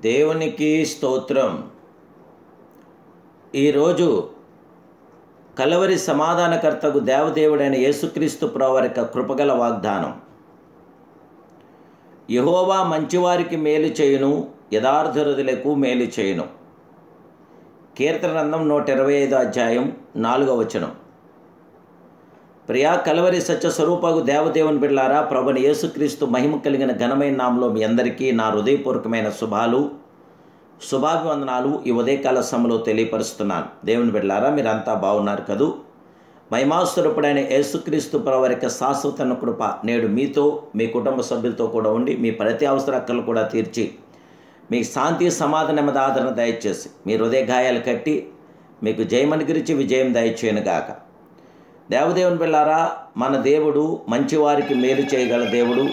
దేవునికి స్తోత్రం. ఈరోజు కలవరి సమాధానకర్తకు దేవదేవుడైన యేసుక్రీస్తు ప్రభువారి యొక్క కృపగల వాగ్దానం. యెహోవా మంచివారికి మేలు చేయును, యథార్థహృదయులకు మేలు చేయును. కీర్తన గ్రంథం 125 అధ్యాయం 4వ వచనం. ప్రియా కలవరి సత్య స్వరూపకు దేవదేవుని బిడ్డలారా, ప్రభుని యేసుక్రీస్తు మహిమ కలిగిన ఘనమైన నామములో మీ అందరికీ నా హృదయపూర్వకమైన శుభాభివందనాలు ఈ ఉదయకాల సమయంలో తెలియపరుస్తున్నాను. దేవుని బిడ్డలారా, మీరంతా బాగున్నారు కదూ? మహిమాస్వరూపుడైన యేసుక్రీస్తు ప్రభువారి యొక్క శాశ్వత కృప నేడు మీతో, మీ కుటుంబ సభ్యులతో కూడా ఉండి మీ ప్రతి అవసరాలు కూడా తీర్చి మీకు శాంతి సమాధానం ఆదరణ దయచేసి మీ హృదయ గాయాలు కట్టి మీకు జయమనుగ్రహించి విజయం దయచేయనుగాక. దేవదేవుని బిడ్డలారా, మన దేవుడు మంచివారికి మేలు చేయగల దేవుడు,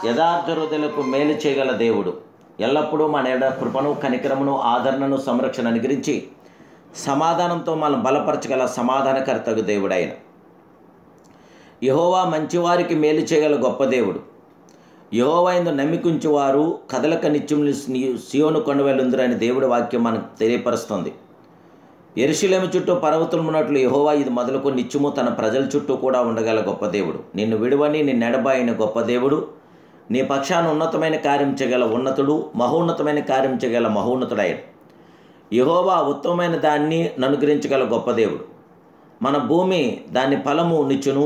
యథార్థ హృదయులకు మేలు చేయగల దేవుడు. ఎల్లప్పుడూ మన కృపను, కనికరమును, ఆదరణను, సంరక్షణ అనుగ్రహించి సమాధానంతో మనం బలపరచగల సమాధానకర్తకు దేవుడైన యెహోవా మంచివారికి మేలు చేయగల గొప్ప దేవుడు. యెహోవా యందు నమ్మికుంచువారు కదలక నిత్యములు సియోను కొండవెలుందురని దేవుడి వాక్యం మనకు తెలియపరుస్తుంది. యెరూషలేము చుట్టూ పర్వతం ఉన్నట్లు యెహోవా ఇది మొదలుకు నిత్యము తన ప్రజల చుట్టూ కూడా ఉండగల గొప్ప దేవుడు. నిన్ను విడువని నిన్ను ఎడబాయిన గొప్ప దేవుడు. నీ పక్షాన ఉన్నతమైన కార్యం చేయగల ఉన్నతుడు, మహోన్నతమైన కార్యం చేయగల మహోన్నతుడైన యెహోవా ఉత్తమమైన దాన్ని అనుగ్రహించగల గొప్ప దేవుడు. మన భూమి దాని ఫలము నిచ్చును.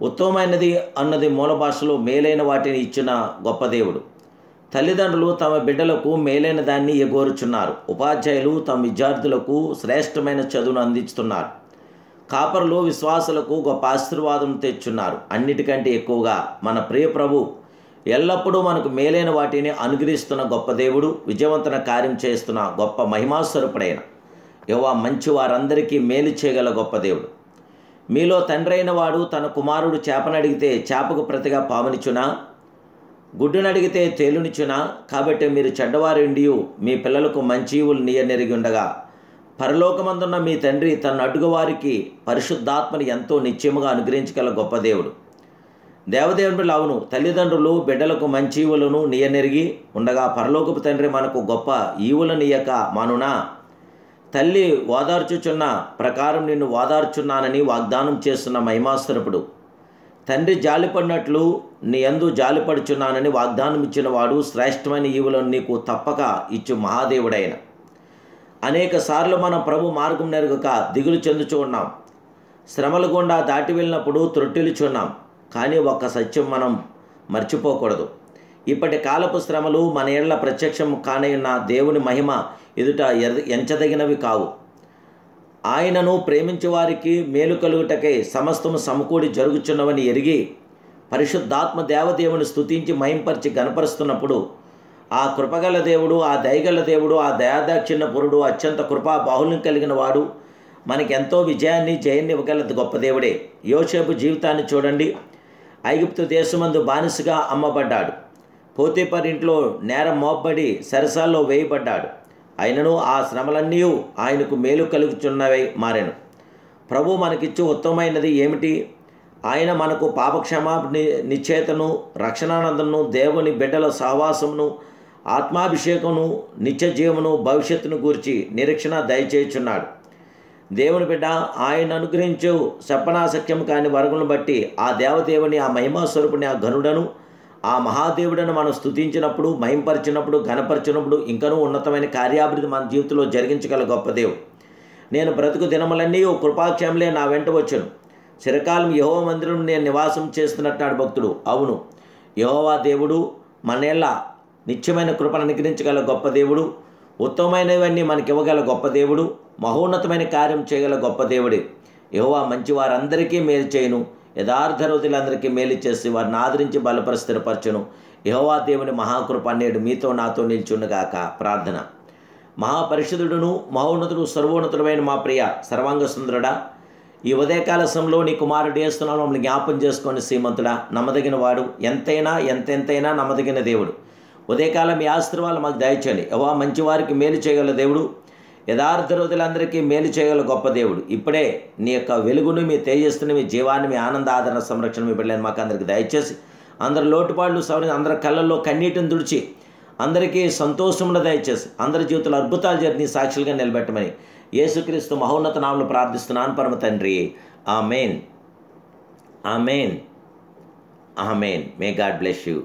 ఉత్తమమైనది అన్నది మూల భాషలో మేలైన వాటిని ఇచ్చిన గొప్ప దేవుడు. తల్లిదండ్రులు తమ బిడ్డలకు మేలైన దాన్ని ఎగోరుచున్నారు. ఉపాధ్యాయులు తమ విద్యార్థులకు శ్రేష్టమైన చదువును అందిస్తున్నారు. కాపరులు విశ్వాసులకు గొప్ప ఆశీర్వాదం తెచ్చున్నారు. అన్నిటికంటే ఎక్కువగా మన ప్రియ ప్రభు ఎల్లప్పుడూ మనకు మేలైన వాటిని అనుగ్రహిస్తున్న గొప్ప దేవుడు, విజయవంతన కార్యం చేస్తున్న గొప్ప మహిమాస్వరూపుడైన యెహోవా మంచి వారందరికీ మేలు చేయగల గొప్ప దేవుడు. మీలో తండ్రి అయిన వాడు తన కుమారుడు చేపనడిగితే చేపకు ప్రతిగా పామునిచునా, గుడ్డునడిగితే తేలునిచునా? కాబట్టి మీరు చెడ్డవారిండియు మీ పిల్లలకు మంచి ఈవులు నీయనెరిగి ఉండగా పరలోకమందున్న మీ తండ్రి తన అడుగువారికి పరిశుద్ధాత్మని ఎంతో నిత్యముగా అనుగ్రహించగల గొప్ప దేవుడు. దేవదేవుని బిడ్డలు, అవును, తల్లిదండ్రులు బిడ్డలకు మంచి ఈవులను నీయనెరిగి ఉండగా పరలోకపు తండ్రి మనకు గొప్ప ఈవులను నీయక మానునా? తల్లి ఓదార్చుచున్న ప్రకారం నిన్ను ఓదార్చున్నానని వాగ్దానం చేస్తున్న మహిమాస్వరూపుడు. తండ్రి జాలిపడినట్లు నీ యందు జాలిపడుచున్నానని వాగ్దానం ఇచ్చిన వాడు శ్రేష్టమైన ఈవులను నీకు తప్పక ఇచ్చు మహాదేవుడైన. అనేక సార్లు మనం ప్రభు మార్గం నెరగక దిగులు చెందుచూ ఉన్నాం. శ్రమల గుండా దాటి వెళ్ళినప్పుడు త్రొట్టిల్చున్నాం. కానీ ఒక్క సత్యం మనం మర్చిపోకూడదు. ఇప్పటి కాలపు శ్రమలు మన ఏళ్ల ప్రత్యక్షం కానయున్న దేవుని మహిమ ఎదుట ఎంచదగినవి కావు. ఆయనను ప్రేమించే వారికి మేలు కలుగుటకై సమస్తము సమకూడి జరుగుచున్నవని ఎరిగి పరిశుద్ధాత్మ దేవదేవుని స్తుతించి మహింపరిచి గనపరుస్తున్నప్పుడు ఆ కృపగల దేవుడు, ఆ దయగల దేవుడు, ఆ దయాదాక్షిణ్య పురుడు, అత్యంత కృపా బాహుల్యం కలిగిన వాడు మనకెంతో విజయాన్ని, జయాన్ని ఇవ్వగల గొప్ప దేవుడే. యోసేపు జీవితాన్ని చూడండి. ఐగుప్తు దేశమందు బానిసగా అమ్మబడ్డాడు. పోతీఫర్ ఇంట్లో నేరం మోపబడి సరసాల్లో వేయబడ్డాడు. అయినను ఆ శ్రమలన్నీ ఆయనకు మేలు కలుగుచున్నవై మారెను. ప్రభు మనకిచ్చు ఉత్తమమైనది ఏమిటి? ఆయన మనకు పాపక్షమాపణ నిశ్చేతను, రక్షణానందను, దేవుని బిడ్డల సహవాసమును, ఆత్మాభిషేకమును, నిత్య జీవమును, భవిష్యత్తును గూర్చి నిరీక్షణ దయచేయుచున్నాడు. దేవుని బిడ్డ, ఆయన అనుగ్రహించు చెప్పనాశక్యం కాని వరములను బట్టి ఆ దేవదేవుని, ఆ మహిమాస్వరూపుని, ఆ ఘనుడను, ఆ మహాదేవుడను మనం స్తుతించినప్పుడు, మహింపరిచినప్పుడు, ఘనపరిచినప్పుడు ఇంకనూ ఉన్నతమైన కార్యాభివృద్ధి మన జీవితంలో జరిగించగల గొప్ప దేవుడు. నేను బ్రతుకు దినములన్నీ కృపాక్షేమలే నా వెంట వచ్చును. చిరకాలం యెహోవా మందిరం నేను నివాసం చేస్తున్నట్టు భక్తుడు. అవును, యెహోవా దేవుడు మనేళ్ళ నిత్యమైన కృపను అనుగ్రహించగల గొప్ప దేవుడు. ఉత్తమమైనవన్నీ మనకి ఇవ్వగల గొప్ప దేవుడు. మహోన్నతమైన కార్యం చేయగల గొప్ప దేవుడే. యెహోవా మంచి వారందరికీ మేలు చేయును, యథార్థ హృదయులందరికీ మేలు చేసి వారిని ఆదరించి బలపరి స్థిరపరచును. యెహోవా దేవుని మహాకృప నేడు మీతో నాతో నిల్చుండుగాక. ప్రార్థన. మహాపరిశుద్ధుడును మహోన్నతుడు సర్వోన్నతుడమైన మా ప్రియ సర్వాంగ సుందరుడా, ఈ ఉదయకాల సమయంలో నీ కుమారుడు చేస్తున్నాను మమ్మల్ని జ్ఞాపం చేసుకొని శ్రీమంతుడా, నమ్మదగిన వాడు, ఎంతైనా నమ్మదగిన దేవుడు. ఉదయకాలం మీ ఆశీర్వాదాలు మాకు దయచేయండి. యెహోవా మంచివారికి మేలు చేయగల దేవుడు, యథార్థ హృదయులందరికీ మేలు చేయగల గొప్ప దేవుడు. ఇప్పుడే నీ యొక్క వెలుగును, మీ తేజస్సుని, మీ జీవాన్ని, మీ ఆనంద ఆదరణ సంరక్షణ మీ బిడ్డలను మాకు అందరికి దయచేసి అందరి లోటుపాట్లు సవరించి అందరి కళ్ళల్లో కన్నీటిని తుడిచి అందరికీ సంతోషమును దయచేసి అందరి జీవితంలో అద్భుతాలు జరిగి సాక్షులుగా నిలబెట్టమని యేసుక్రీస్తు మహోన్నత నామములో ప్రార్థిస్తున్నాను పరమ తండ్రి. ఆమేన్, ఆమేన్, ఆమేన్. May God bless you.